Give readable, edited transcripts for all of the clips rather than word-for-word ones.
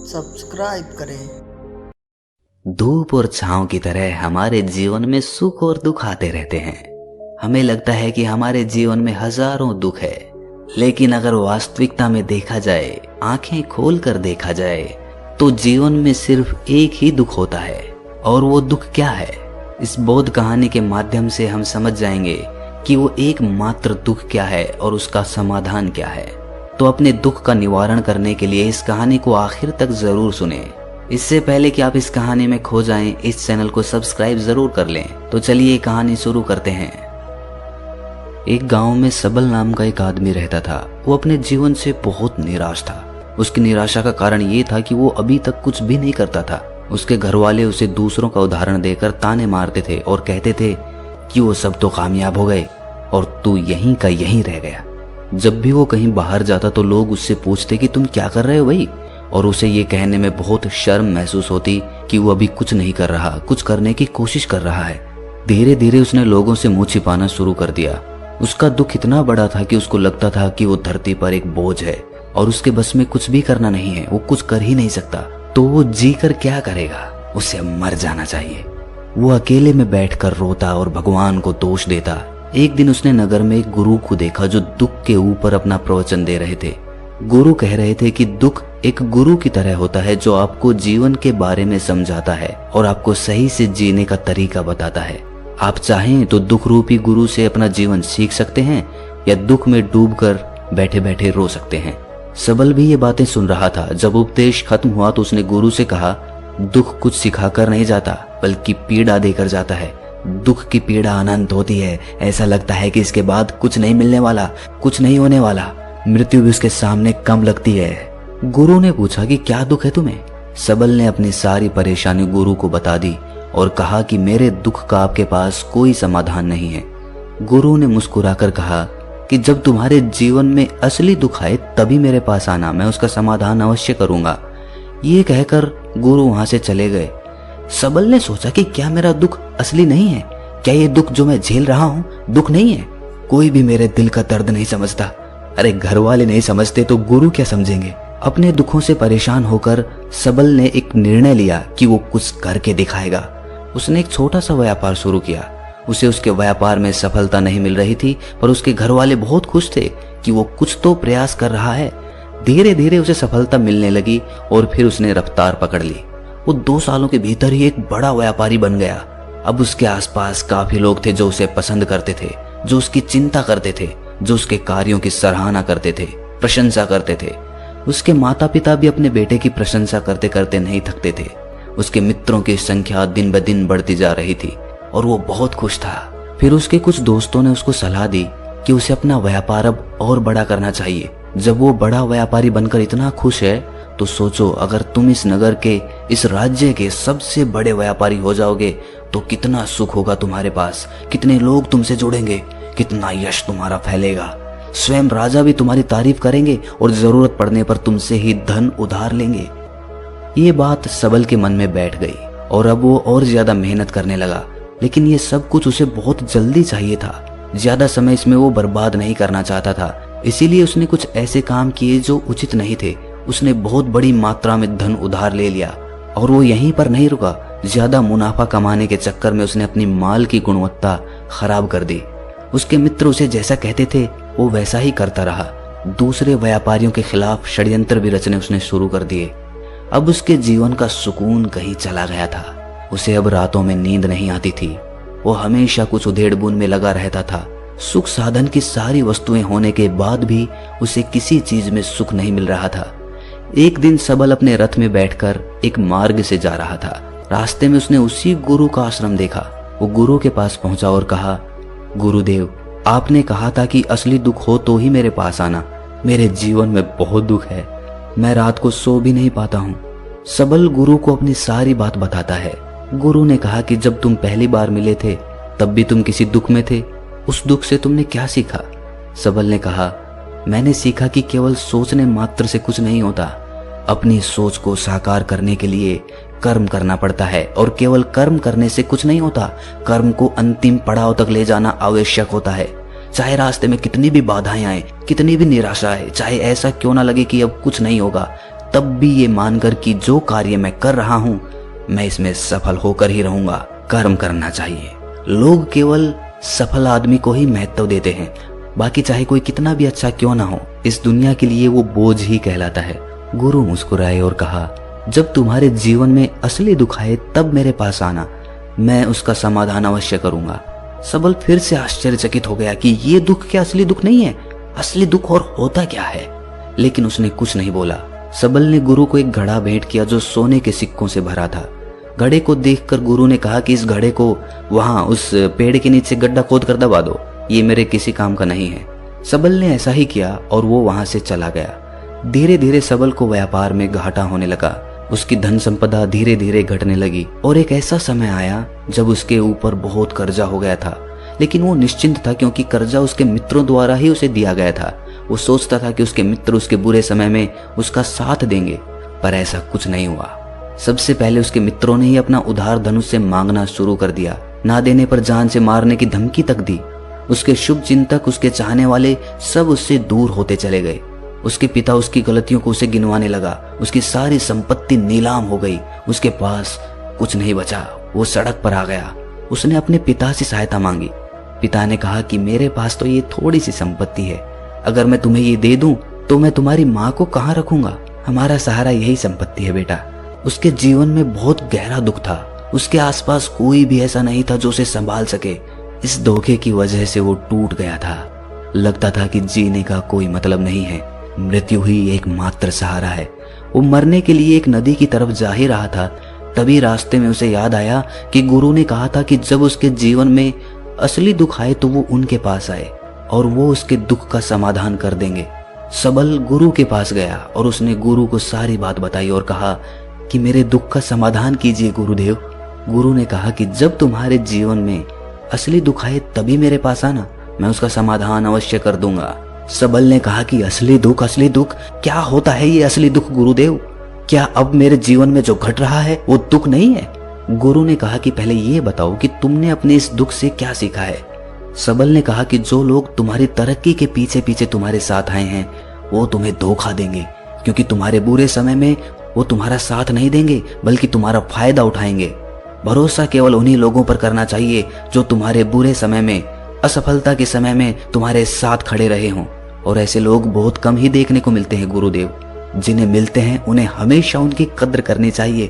Subscribe करें। धूप और छांव की तरह हमारे जीवन में सुख और दुख आते रहते हैं। हमें लगता है कि हमारे जीवन में हजारों दुख है, लेकिन अगर वास्तविकता में देखा जाए, आंखें खोलकर देखा जाए, तो जीवन में सिर्फ एक ही दुख होता है। और वो दुख क्या है? इस बोध कहानी के माध्यम से हम समझ जाएंगे कि वो एकमात्र दुख क्या है और उसका समाधान क्या है। तो अपने दुख का निवारण करने के लिए इस कहानी को आखिर तक जरूर सुने। इससे पहले कि आप इस कहानी में खो जाएं, इस चैनल को सब्सक्राइब जरूर कर लें। तो चलिए कहानी शुरू करते हैं। एक गांव में सबल नाम का एक आदमी रहता था। वो अपने जीवन से बहुत निराश था। उसकी निराशा का कारण ये था कि वो अभी तक कुछ भी नहीं करता था। उसके घर वाले उसे दूसरों का उदाहरण देकर ताने मारते थे और कहते थे कि वो सब तो कामयाब हो गए और तू यहीं का यहीं रह गया। जब भी वो कहीं बाहर जाता तो लोग उससे पूछते कि तुम क्या कर रहे हो भाई, और उसे ये कहने में बहुत शर्म महसूस होती कि वो अभी कुछ नहीं कर रहा, कुछ करने की कोशिश कर रहा है। धीरे धीरे उसने लोगों से मुंह छिपाना शुरू कर दिया। उसका दुख इतना बड़ा था कि उसको लगता था कि वो धरती पर एक बोझ है और उसके बस में कुछ भी करना नहीं है, वो कुछ कर ही नहीं सकता। तो वो जी कर क्या करेगा? उसे मर जाना चाहिए। वो अकेले में बैठकर रोता और भगवान को दोष देता। एक दिन उसने नगर में एक गुरु को देखा जो दुख के ऊपर अपना प्रवचन दे रहे थे। गुरु कह रहे थे कि दुख एक गुरु की तरह होता है जो आपको जीवन के बारे में समझाता है और आपको सही से जीने का तरीका बताता है। आप चाहें तो दुख रूपी गुरु से अपना जीवन सीख सकते हैं या दुख में डूबकर बैठे बैठे रो सकते हैं। सबल भी ये बातें सुन रहा था। जब उपदेश खत्म हुआ तो उसने गुरु से कहा, दुख कुछ सिखाकर नहीं जाता बल्कि पीड़ा देकर जाता है। दुख की पीड़ा अनंत होती है। ऐसा लगता है कि इसके बाद कुछ नहीं मिलने वाला, कुछ नहीं होने वाला। मृत्यु भी उसके सामने कम लगती है। गुरु ने पूछा कि क्या दुख है तुम्हें? सबल ने अपनी सारी परेशानी गुरु को बता दी और कहा कि मेरे दुख का आपके पास कोई समाधान नहीं है। गुरु ने मुस्कुराकर कहा कि जब तुम्हारे जीवन में असली दुख आए तभी मेरे पास आना, मैं उसका समाधान अवश्य करूंगा। ये कहकर गुरु वहां से चले गए। सबल ने सोचा कि क्या मेरा दुख असली नहीं है? क्या ये दुख जो मैं झेल रहा हूं दुख नहीं है? कोई भी मेरे दिल का दर्द नहीं समझता। अरे घर वाले नहीं समझते तो गुरु क्या समझेंगे? अपने दुखों से परेशान होकर सबल ने एक निर्णय लिया कि वो कुछ करके दिखाएगा। उसने एक छोटा सा व्यापार शुरू किया। उसे उसके व्यापार में सफलता नहीं मिल रही थी, पर उसके घर वाले बहुत खुश थे कि वो कुछ तो प्रयास कर रहा है। धीरे धीरे उसे सफलता मिलने लगी और फिर उसने रफ्तार पकड़ ली। वो 2 सालों के भीतर ही एक बड़ा व्यापारी बन गया। अब उसके आसपास काफी लोग थे जो उसे पसंद करते थे, जो उसकी चिंता करते थे, जो उसके कार्यों की सराहना करते थे, प्रशंसा करते थे। उसके माता पिता भी अपने बेटे की प्रशंसा करते करते नहीं थकते थे। उसके मित्रों की संख्या दिन ब दिन बढ़ती जा रही थी और वो बहुत खुश था। फिर उसके कुछ दोस्तों ने उसको सलाह दी कि उसे अपना व्यापार अब और बड़ा करना चाहिए। जब वो बड़ा व्यापारी बनकर इतना खुश है तो सोचो, अगर तुम इस नगर के, इस राज्य के सबसे बड़े व्यापारी हो जाओगे तो कितना सुख होगा तुम्हारे पास, कितने लोग तुमसे जुड़ेंगे, कितना यश तुम्हारा फैलेगा। स्वयं राजा भी तुम्हारी तारीफ करेंगे और जरूरत पड़ने पर तुमसे ही धन उधार लेंगे। ये बात सबल के मन में बैठ गई और अब वो और ज्यादा मेहनत करने लगा। लेकिन ये सब कुछ उसे बहुत जल्दी चाहिए था। ज्यादा समय इसमें वो बर्बाद नहीं करना चाहता था। इसीलिए उसने कुछ ऐसे काम किए जो उचित नहीं थे। उसने बहुत बड़ी मात्रा में धन उधार ले लिया और वो यहीं पर नहीं रुका। ज्यादा मुनाफा कमाने के चक्कर में उसने अपनी माल की गुणवत्ता खराब कर दी। उसके मित्र उसे जैसा कहते थे वो वैसा ही करता रहा। दूसरे व्यापारियों के खिलाफ षड्यंत्र भी रचने उसने शुरू कर दिए। अब उसके जीवन का सुकून कहीं चला गया था। उसे अब रातों में नींद नहीं आती थी। वो हमेशा कुछ उधेड़-बुन में लगा रहता था। सुख साधन की सारी वस्तुएं होने के बाद भी उसे किसी चीज में सुख नहीं मिल रहा था। एक दिन सबल अपने रथ में बैठकर एक मार्ग से जा रहा था। रास्ते में उसने उसी गुरु का आश्रम देखा। वो गुरु के पास पहुंचा और कहा, गुरुदेव, आपने कहा था कि असली दुख हो तो ही मेरे पास आना। मेरे जीवन में बहुत दुख है, मैं रात को सो भी नहीं पाता हूँ। सबल गुरु को अपनी सारी बात बताता है। गुरु ने कहा कि जब तुम पहली बार मिले थे तब भी तुम किसी दुख में थे। उस दुख से तुमने क्या सीखा? सबल ने कहा, मैंने सीखा कि केवल सोचने मात्र से कुछ नहीं होता। अपनी सोच को साकार करने के लिए कर्म करना पड़ता है और केवल कर्म करने से कुछ नहीं होता। कर्म को अंतिम पड़ाव तक ले जाना आवश्यक होता है। चाहे रास्ते में कितनी भी बाधाएं आए, कितनी भी निराशा आए, चाहे ऐसा क्यों ना लगे कि अब कुछ नहीं होगा, तब भी ये मानकर कि जो कार्य मैं कर रहा हूं मैं इसमें सफल होकर ही रहूंगा। कर्म करना चाहिए। लोग केवल सफल आदमी को ही महत्व देते हैं, बाकी चाहे कोई कितना भी अच्छा क्यों ना हो, इस दुनिया के लिए वो बोझ ही कहलाता है। गुरु मुस्कुराए और कहा, जब तुम्हारे जीवन में असली दुख आए तब मेरे पास आना, मैं उसका समाधान अवश्य करूंगा। सबल फिर से आश्चर्यचकित हो गया कि ये दुख क्या असली दुख नहीं है, असली दुख और होता क्या है। लेकिन उसने कुछ नहीं बोला। सबल ने गुरु को एक घड़ा भेंट किया जो सोने के सिक्कों से भरा था। घड़े को देखकर गुरु ने कहा कि इस घड़े को वहां उस पेड़ के नीचे गड्ढा खोद कर दबा दो, ये मेरे किसी काम का नहीं है। सबल ने ऐसा ही किया और वो वहां से चला गया। धीरे धीरे सबल को व्यापार में घाटा होने लगा। उसकी धन संपदा धीरे धीरे घटने लगी और एक ऐसा समय आया जब उसके ऊपर बहुत कर्जा हो गया था। लेकिन वो निश्चिंत था क्योंकि कर्जा उसके मित्रों द्वारा ही उसे दिया गया था। वो सोचता था कि उसके मित्र उसके बुरे समय में उसका साथ देंगे, पर ऐसा कुछ नहीं हुआ। सबसे पहले उसके मित्रों ने ही अपना उधार धन उससे मांगना शुरू कर दिया। ना देने पर जान से मारने की धमकी तक दी। उसके शुभ चिंतक, उसके चाहने वाले सब उससे दूर होते चले गए। उसके पिता उसकी गलतियों को उसे गिनवाने लगा। उसकी सारी संपत्ति नीलाम हो गई। उसके पास कुछ नहीं बचा। वो सड़क पर आ गया। उसने अपने पिता से सहायता मांगी। पिता ने कहा कि मेरे पास तो ये थोड़ी सी संपत्ति है, अगर मैं तुम्हें ये दे दूं तो मैं तुम्हारी माँ को कहाँ रखूंगा। हमारा सहारा यही संपत्ति है बेटा। उसके जीवन में बहुत गहरा दुख था। उसके आसपास कोई भी ऐसा नहीं था जो उसे संभाल सके। इस धोखे की वजह से वो टूट गया था। लगता था कि जीने का कोई मतलब नहीं है, मृत्यु ही एकमात्र सहारा है। वो मरने के लिए एक नदी की तरफ जा ही रहा था, तभी रास्ते में उसे याद आया कि गुरु ने कहा था कि जब उसके जीवन में असली दुख आए तो वो उनके पास आए और वो उसके दुख का समाधान कर देंगे। सबल गुरु के पास गया और उसने गुरु को सारी बात बताई और कहा कि मेरे दुख का समाधान कीजिए गुरुदेव। गुरु ने कहा कि जब तुम्हारे जीवन में असली दुख आए तभी मेरे पास आना, मैं उसका समाधान अवश्य कर दूंगा। सबल ने कहा कि असली दुख क्या होता है ये असली दुख गुरुदेव? क्या अब मेरे जीवन में जो घट रहा है वो दुख नहीं है? गुरु ने कहा कि पहले ये बताओ कि तुमने अपने इस दुख से क्या सीखा है। सबल ने कहा कि जो लोग तुम्हारी तरक्की के पीछे पीछे तुम्हारे साथ आए हैं वो तुम्हें धोखा देंगे, क्योंकि तुम्हारे बुरे समय में वो तुम्हारा साथ नहीं देंगे बल्कि तुम्हारा फायदा उठाएंगे। भरोसा केवल उन्हीं लोगों पर करना चाहिए जो तुम्हारे बुरे समय में, असफलता के समय में तुम्हारे साथ खड़े रहे हों। और ऐसे लोग बहुत कम ही देखने को मिलते हैं गुरुदेव। जिन्हें मिलते हैं उन्हें हमेशा उनकी कद्र करनी चाहिए।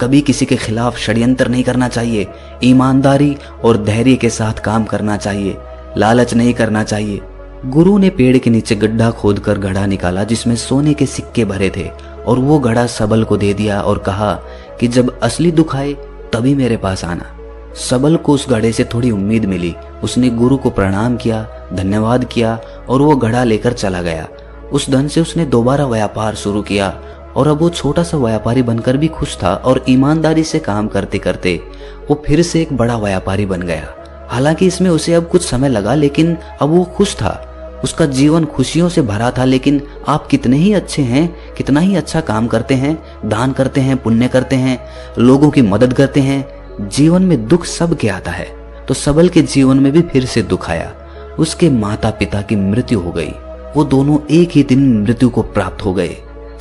कभी किसी के खिलाफ षड्यंत्र नहीं करना चाहिए। ईमानदारी और धैर्य के साथ काम करना चाहिए। लालच नहीं करना चाहिए। गुरु ने पेड़ के नीचे गड्ढा खोदकर घड़ा निकाला जिसमें सोने के सिक्के भरे थे और वो घड़ा सबल को दे दिया और कहा कि जब असली दुख आए तभी मेरे पास आना। सबल को उस घड़े से थोड़ी उम्मीद मिली। उसने गुरु को प्रणाम किया, धन्यवाद किया और वो घड़ा लेकर चला गया। उस धन से उसने दोबारा व्यापार शुरू किया और अब वो छोटा सा व्यापारी बनकर भी खुश था और ईमानदारी से काम करते करते वो फिर से एक बड़ा व्यापारी बन गया। हालांकि इसमें उसे अब कुछ समय लगा, लेकिन अब वो खुश था। उसका जीवन खुशियों से भरा था। लेकिन आप कितने ही अच्छे हैं, कितना ही अच्छा काम करते हैं, दान करते हैं, पुण्य करते हैं, लोगों की मदद करते हैं, जीवन में दुख सबके आता है। तो सबल के जीवन में भी फिर से दुख आया। उसके माता पिता की मृत्यु हो गई। वो दोनों एक ही दिन मृत्यु को प्राप्त हो गए।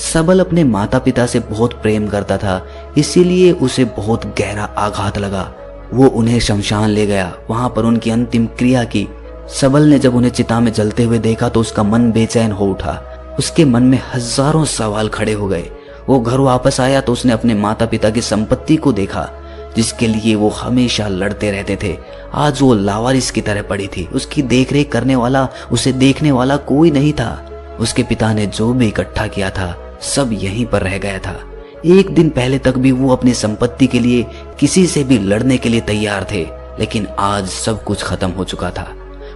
सबल अपने माता पिता से बहुत प्रेम करता था, इसीलिए उसे बहुत गहरा आघात लगा। वो उन्हें शमशान ले गया, वहां पर उनकी अंतिम क्रिया की। सबल ने जब उन्हें चिता में जलते हुए देखा तो उसका मन बेचैन हो उठा। उसके मन में हजारों सवाल खड़े हो गए। वो घर वापस आया तो उसने अपने माता पिता की संपत्ति को देखा जिसके लिए वो हमेशा लड़ते रहते थे। आज वो लावारिस की तरह पड़ी थी। उसकी देखरेख करने वाला, उसे देखने वाला कोई नहीं था। उसके पिता ने जो भी इकट्ठा किया था सब यहीं पर रह गया था। एक दिन पहले तक भी वो अपनी संपत्ति के लिए किसी से भी लड़ने के लिए तैयार थे, लेकिन आज सब कुछ खत्म हो चुका था।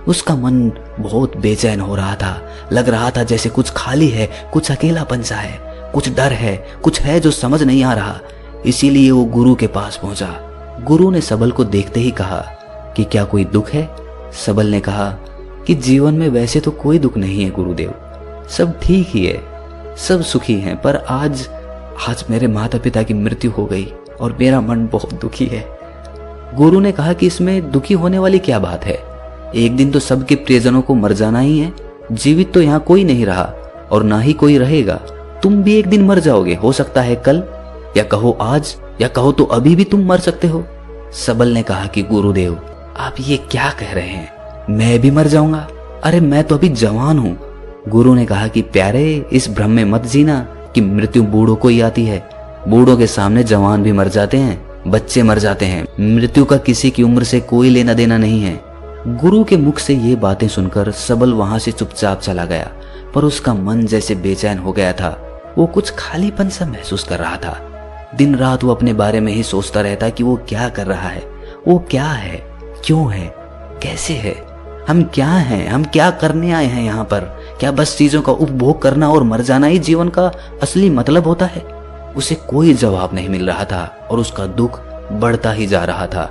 उसका मन बहुत बेचैन हो रहा था। लग रहा था जैसे कुछ खाली है, कुछ अकेलापन सा है, कुछ डर है, कुछ है जो समझ नहीं आ रहा। इसीलिए वो गुरु के पास पहुंचा। गुरु ने सबल को देखते ही कहा कि क्या कोई दुख है? सबल ने कहा कि जीवन में वैसे तो कोई दुख नहीं है गुरुदेव, सब ठीक ही है, सब सुखी हैं, पर आज मेरे माता पिता की मृत्यु हो गई और मेरा मन बहुत दुखी है। गुरु ने कहा कि इसमें दुखी होने वाली क्या बात है? एक दिन तो सबके प्रियजनों को मर जाना ही है। जीवित तो यहाँ कोई नहीं रहा और ना ही कोई रहेगा। तुम भी एक दिन मर जाओगे, हो सकता है कल, या कहो आज, या कहो तो अभी भी तुम मर सकते हो। सबल ने कहा कि गुरुदेव आप ये क्या कह रहे हैं, मैं भी मर जाऊंगा, अरे मैं तो अभी जवान हूं। गुरु ने कहा कि प्यारे, इस भ्रम में मत जीना कि मृत्यु बूढ़ों को ही आती है। बूढ़ों के सामने जवान भी मर जाते हैं, बच्चे मर जाते हैं। मृत्यु का किसी की उम्र से कोई लेना देना नहीं है। गुरु के मुख से ये बातें सुनकर सबल वहां से चुपचाप चला गया, पर उसका मन जैसे बेचैन हो गया था। वो कुछ खालीपन सा महसूस कर रहा था। दिन रात वो अपने बारे में ही सोचता रहता कि वो क्या कर रहा है, वो क्या है, क्यों है, कैसे है, हम क्या हैं, हम क्या करने आए हैं यहाँ पर। क्या बस चीजों का उपभोग करना और मर जाना ही जीवन का असली मतलब होता है? उसे कोई जवाब नहीं मिल रहा था और उसका दुख बढ़ता ही जा रहा था।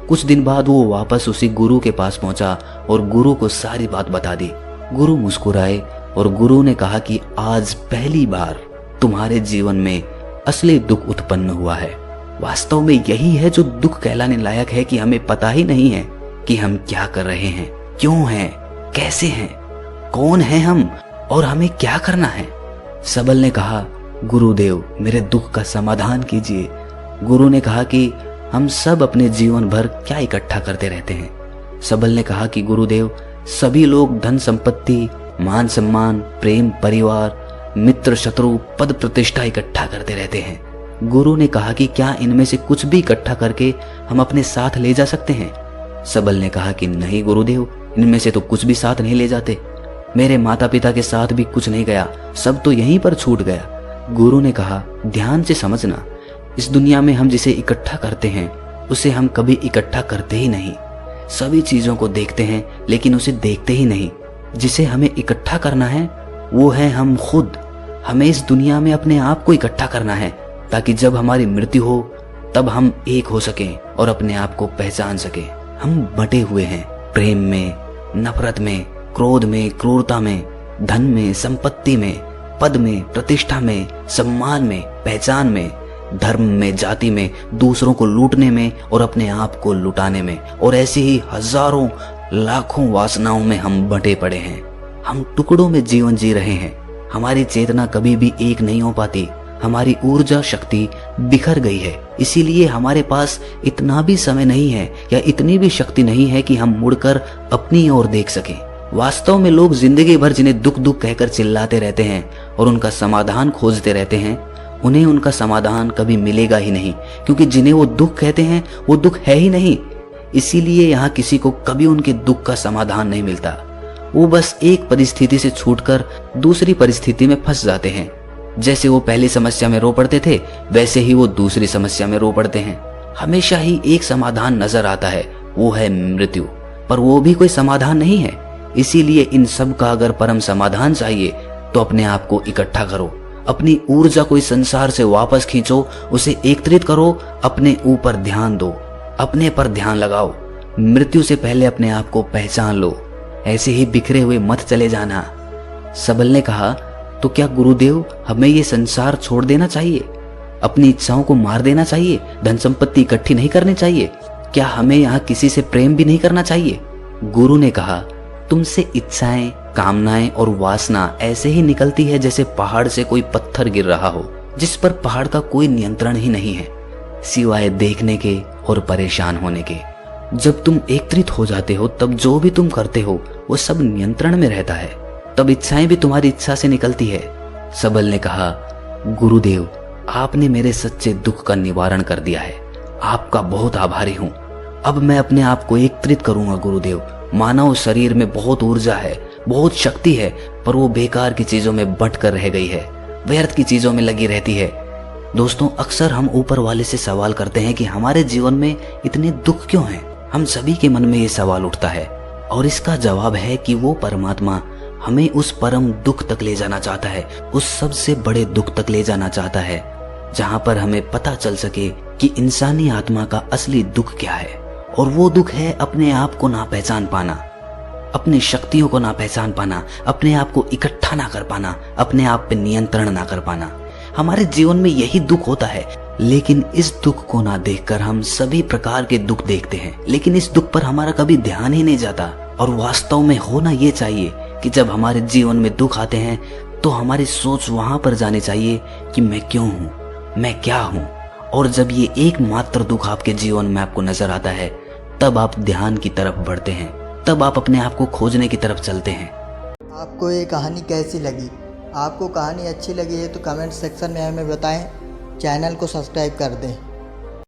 कुछ दिन बाद वो वापस उसी गुरु के पास पहुंचा और गुरु को सारी बात बता दी। गुरु मुस्कुराए और गुरु ने कहा कि आज पहली बार तुम्हारे जीवन में असली दुख उत्पन्न हुआ है। वास्तव में यही है जो दुख कहलाने लायक है कि हमें पता ही नहीं है कि हम क्या कर रहे हैं, क्यों हैं, कैसे हैं, कौन हैं हम और हमें क्या करना है। सबल ने कहा गुरुदेव मेरे दुख का समाधान कीजिए। गुरु ने कहा कि हम सब अपने जीवन भर क्या इकट्ठा करते रहते हैं। सबल ने कहा कि गुरुदेव सभी लोग धन संपत्ति, मान सम्मान, प्रेम, परिवार, मित्र, शत्रु, पद प्रतिष्ठा इकट्ठा करते रहते हैं। गुरु ने कहा कि क्या इनमें से कुछ भी इकट्ठा करके हम अपने साथ ले जा सकते हैं? सबल ने कहा कि नहीं गुरुदेव, इनमें से तो कुछ भी साथ नहीं ले जाते। मेरे माता पिता के साथ भी कुछ नहीं गया, सब तो यहीं पर छूट गया। गुरु ने कहा ध्यान से समझना, इस दुनिया में हम जिसे इकट्ठा करते हैं उसे हम कभी इकट्ठा करते ही नहीं। सभी चीजों को देखते हैं लेकिन उसे देखते ही नहीं। जिसे हमें इकट्ठा करना है वो है हम खुद। हमें इस दुनिया में अपने आप को इकट्ठा करना है ताकि जब हमारी मृत्यु हो तब हम एक हो सकें और अपने आप को पहचान सकें। हम बटे हुए हैं प्रेम में, नफरत में, क्रोध में, क्रूरता में, धन में, संपत्ति में, पद में, प्रतिष्ठा में, सम्मान में, पहचान में, धर्म में, जाति में, दूसरों को लूटने में और अपने आप को लुटाने में, और ऐसी ही हजारों लाखों वासनाओं में हम बटे पड़े हैं। हम टुकड़ों में जीवन जी रहे हैं। हमारी चेतना कभी भी एक नहीं हो पाती। हमारी ऊर्जा शक्ति बिखर गई है। इसीलिए हमारे पास इतना भी समय नहीं है या इतनी भी शक्ति नहीं है कि हम मुड़कर अपनी ओर देख सकें। वास्तव में लोग जिंदगी भर जिन्हें दुख दुख कहकर चिल्लाते रहते हैं और उनका समाधान खोजते रहते हैं, उन्हें उनका समाधान कभी मिलेगा ही नहीं, क्योंकि जिन्हें वो दुख कहते हैं वो दुख है ही नहीं। इसीलिए यहाँ किसी को कभी उनके दुख का समाधान नहीं मिलता। वो बस एक परिस्थिति से छूटकर दूसरी परिस्थिति में फंस जाते हैं। जैसे वो पहली समस्या में रो पड़ते थे वैसे ही वो दूसरी समस्या में रो पड़ते हैं। हमेशा ही एक समाधान नजर आता है, वो है मृत्यु, पर वो भी कोई समाधान नहीं है। इसीलिए इन सब का अगर परम समाधान चाहिए तो अपने आप को इकट्ठा करो, अपनी ऊर्जा को इस संसार से वापस खींचो, उसे एकत्रित करो, अपने ऊपर ध्यान दो, अपने पर ध्यान लगाओ। मृत्यु से पहले अपने आप को पहचान लो, ऐसे ही बिखरे हुए मत चले जाना। सबल ने कहा तो क्या गुरुदेव हमें ये संसार छोड़ देना चाहिए, अपनी इच्छाओं को मार देना चाहिए, धन संपत्ति इकट्ठी नहीं करनी चाहिए? क्या हमें यहाँ किसी से प्रेम भी नहीं करना चाहिए? गुरु ने कहा तुमसे इच्छाएं, कामनाएं और वासना ऐसे ही निकलती है जैसे पहाड़ से कोई पत्थर गिर रहा हो, जिस पर पहाड़ का कोई नियंत्रण ही नहीं है सिवाय देखने के और परेशान होने के। जब तुम एकत्रित हो जाते हो तब जो भी तुम करते हो वो सब नियंत्रण में रहता है, तब इच्छाएं भी तुम्हारी इच्छा से निकलती है। सबल ने कहा गुरुदेव आपने मेरे सच्चे दुख का निवारण कर दिया है, आपका बहुत आभारी हूँ। अब मैं अपने आप को एकत्रित करूंगा गुरुदेव। मानव शरीर में बहुत ऊर्जा है, बहुत शक्ति है, पर वो बेकार की चीजों में बंट कर रह गई है, व्यर्थ की चीजों में लगी रहती है। दोस्तों अक्सर हम ऊपर वाले से सवाल करते हैं कि हमारे जीवन में इतने दुख क्यों हैं। हम सभी के मन में ये सवाल उठता है और इसका जवाब है कि वो परमात्मा हमें उस परम दुख तक ले जाना चाहता है, उस सबसे बड़े दुख तक ले जाना चाहता है जहां पर हमें पता चल सके कि इंसानी आत्मा का असली दुख क्या है। और वो दुख है अपने आप को ना पहचान पाना, अपनी शक्तियों को ना पहचान पाना, अपने आप को इकट्ठा ना कर पाना, अपने आप पे नियंत्रण ना कर पाना। हमारे जीवन में यही दुख होता है, लेकिन इस दुख को ना देखकर हम सभी प्रकार के दुख देखते हैं, लेकिन इस दुख पर हमारा कभी ध्यान ही नहीं जाता। और वास्तव में होना ये चाहिए कि जब हमारे जीवन में दुख आते हैं तो हमारी सोच वहां पर जानी चाहिए कि मैं क्यों हूं, मैं क्या हूं। और जब ये एकमात्र दुख आपके जीवन में आपको नजर आता है, तब आप ध्यान की तरफ बढ़ते हैं, तब आप अपने आप को खोजने की तरफ चलते हैं। आपको ये कहानी कैसी लगी? आपको कहानी अच्छी लगी है तो कमेंट सेक्शन में हमें बताएं। चैनल को सब्सक्राइब कर दें।